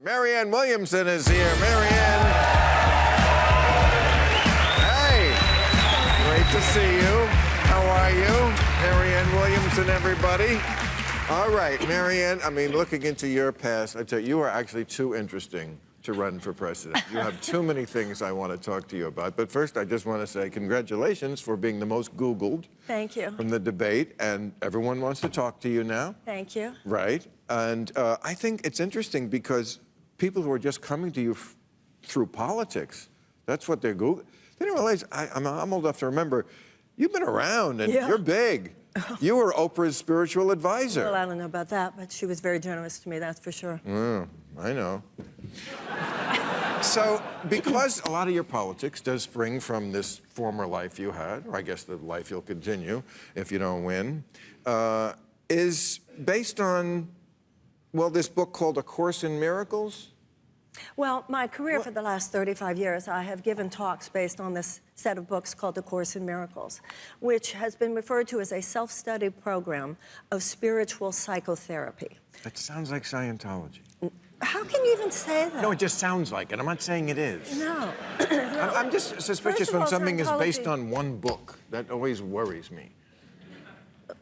Marianne Williamson is here. Marianne. Hey, great to see you. How are you? Marianne Williamson, everybody. All right, Marianne, I mean, looking into your past, I tell you, you are actually too interesting to run for president. You have too many things I want to talk to you about. But first, I just want to say congratulations for being the most Googled. Thank you. From the debate, and everyone wants to talk to you now. Thank you. Right, and I think it's interesting because people who are just coming to you through politics, that's what they're Googling. They don't realize, I'm old enough to remember, you've been around and you're big. You were Oprah's spiritual advisor. Well, I don't know about that, but she was very generous to me, that's for sure. I know. So, because a lot of your politics does spring from this former life you had, or I guess the life you'll continue if you don't win, is based on, well, this book called A Course in Miracles? Well, my career for the last 35 years, I have given talks based on this set of books called A Course in Miracles, which has been referred to as a self-study program of spiritual psychotherapy. That sounds like Scientology. How can you even say that? No, it just sounds like it. I'm not saying it is. No. I'm just suspicious when all, something is based Scientology- on one book. That always worries me.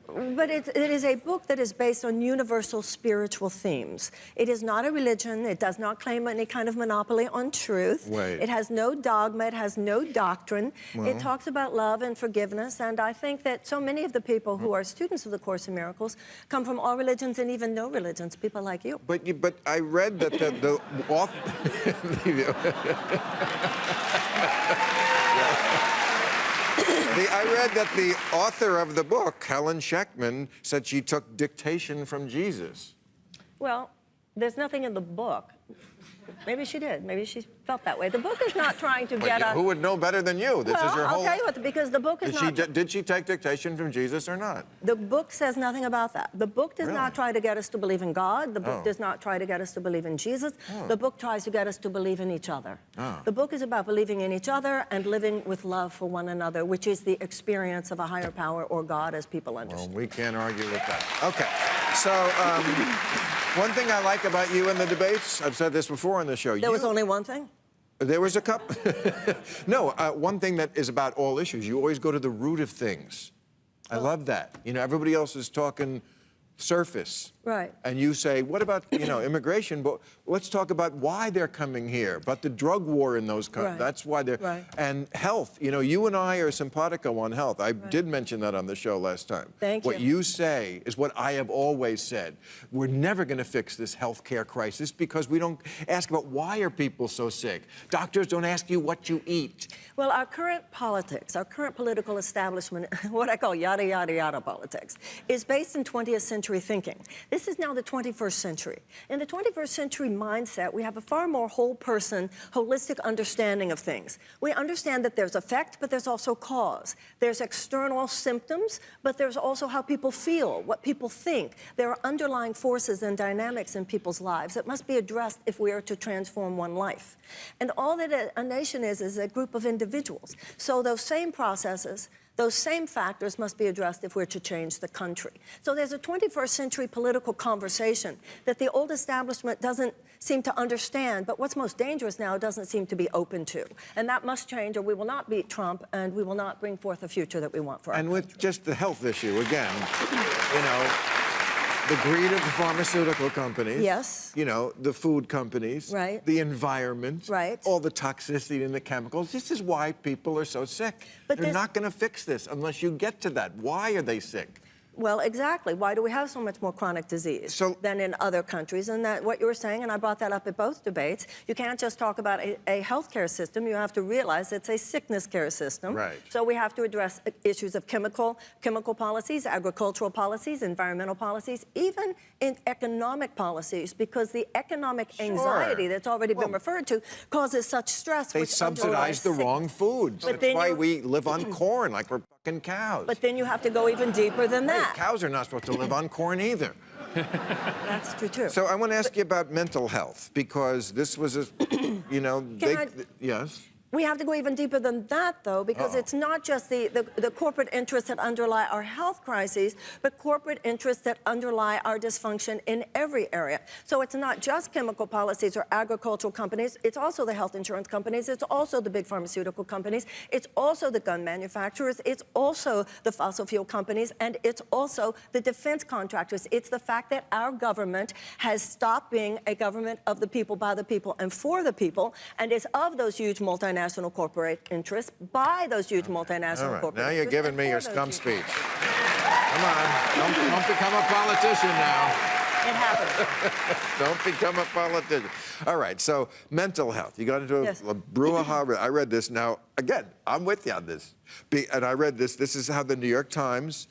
But it is a book that is based on universal spiritual themes. It is not a religion. It does not claim any kind of monopoly on truth. Wait. It has no dogma. It has no doctrine. Well. It talks about love and forgiveness. And I think that so many of the people who are students of the Course in Miracles come from all religions and even no religions, people like you. But I read that the author... I read that the author of the book, Helen Sheckman, said she took dictation from Jesus. Well, there's nothing in the book. Maybe she did. Maybe she felt that way. The book is not trying to get us... Who would know better than you? This is your whole... I'll tell you what, because the book is Did she take dictation from Jesus or not? The book says nothing about that. The book does not try to get us to believe in God. The book does not try to get us to believe in Jesus. The book tries to get us to believe in each other. The book is about believing in each other and living with love for one another, which is the experience of a higher power or God as people understand. Well, we can't argue with that. Okay, so one thing I like about you in the debates, I've said this before on the show. There was only one thing? There was a couple. No, one thing that is about all issues, you always go to the root of things. I love that. You know, everybody else is talking surface. Right. And you say, what about, immigration? But let's talk about why they're coming here, about the drug war in those countries. Right. That's why they're... Right. And health. You know, you and I are simpatico on health. I did mention that on the show last time. Thank you. What you say is what I have always said. We're never going to fix this health care crisis because we don't ask about why are people so sick. Doctors don't ask you what you eat. Well, our current politics, our current political establishment, what I call yada, yada, yada politics, is based in 20th century thinking. This is now the 21st century. In the 21st century mindset, we have a far more whole person, holistic understanding of things. We understand that there's effect, but there's also cause. There's external symptoms, but there's also how people feel, what people think. There are underlying forces and dynamics in people's lives that must be addressed if we are to transform one life. And all that a nation is a group of individuals. So those same processes, those same factors must be addressed if we're to change the country. So there's a 21st century political conversation that the old establishment doesn't seem to understand, but what's most dangerous now doesn't seem to be open to. And that must change or we will not beat Trump and we will not bring forth a future that we want for our country. With just the health issue, again, the greed of the pharmaceutical companies. Yes. The food companies. Right. The environment. Right. All the toxicity and the chemicals. This is why people are so sick. But they're not going to fix this unless you get to that. Why are they sick? Well, exactly. Why do we have so much more chronic disease than in other countries? And that what you were saying, and I brought that up at both debates, you can't just talk about a healthcare system. You have to realize it's a sickness care system. Right. So we have to address issues of chemical policies, agricultural policies, environmental policies, even in economic policies, because the economic anxiety that's already been referred to causes such stress. They subsidize the wrong foods. That's why we live on corn like we're fucking cows. But then you have to go even deeper than that. Cows are not supposed to live on corn either. That's true, too. So I want to ask you about mental health, because this was a, yes? We have to go even deeper than that, though, because it's not just the corporate interests that underlie our health crises, but corporate interests that underlie our dysfunction in every area. So it's not just chemical policies or agricultural companies. It's also the health insurance companies. It's also the big pharmaceutical companies. It's also the gun manufacturers. It's also the fossil fuel companies. And it's also the defense contractors. It's the fact that our government has stopped being a government of the people, by the people, and for the people, and is of those huge multinational corporate interests, by those huge multinational corporate Now interests. you're giving me your stump speech. Come on, don't become a politician now. It happens. Don't become a politician. All right, so mental health. You got into Yes. a brouhaha. I read this. Now, again, I'm with you on this. And I read this. This is how the New York Times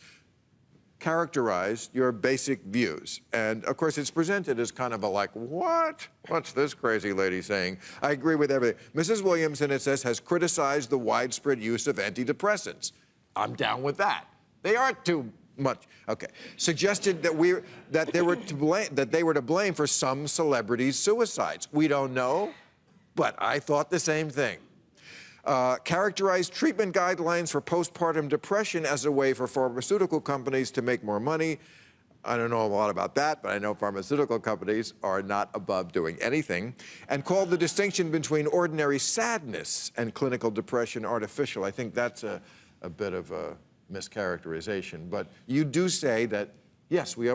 characterized your basic views. And, of course, it's presented as kind of a like, what? What's this crazy lady saying? I agree with everything. Mrs. Williamson, it says, has criticized the widespread use of antidepressants. I'm down with that. They aren't too much. Okay. Suggested that they were to blame for some celebrities' suicides. We don't know, but I thought the same thing. Characterized treatment guidelines for postpartum depression as a way for pharmaceutical companies to make more money. I don't know a lot about that, but I know pharmaceutical companies are not above doing anything. And called the distinction between ordinary sadness and clinical depression artificial. I think that's a bit of a mischaracterization. But you do say that, yes, we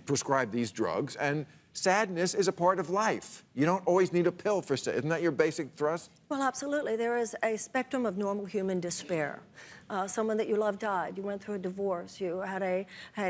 prescribe these drugs, and sadness is a part of life. You don't always need a pill for sadness. Isn't that your basic thrust? Well, absolutely. There is a spectrum of normal human despair. Someone that you love died. You went through a divorce. You had a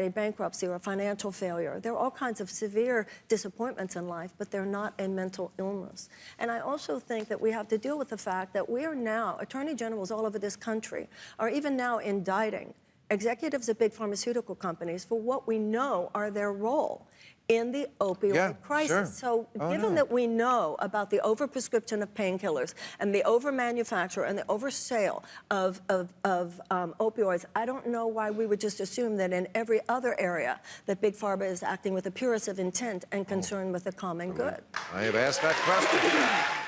bankruptcy or a financial failure. There are all kinds of severe disappointments in life, but they're not a mental illness. And I also think that we have to deal with the fact that we are now, attorney generals all over this country are even now indicting executives of big pharmaceutical companies for what we know are their role in the opioid crisis. Sure. So given that we know about the overprescription of painkillers and the overmanufacture and the oversale of opioids, I don't know why we would just assume that in every other area that Big Pharma is acting with the purest of intent and concern with the common good. I have asked that question.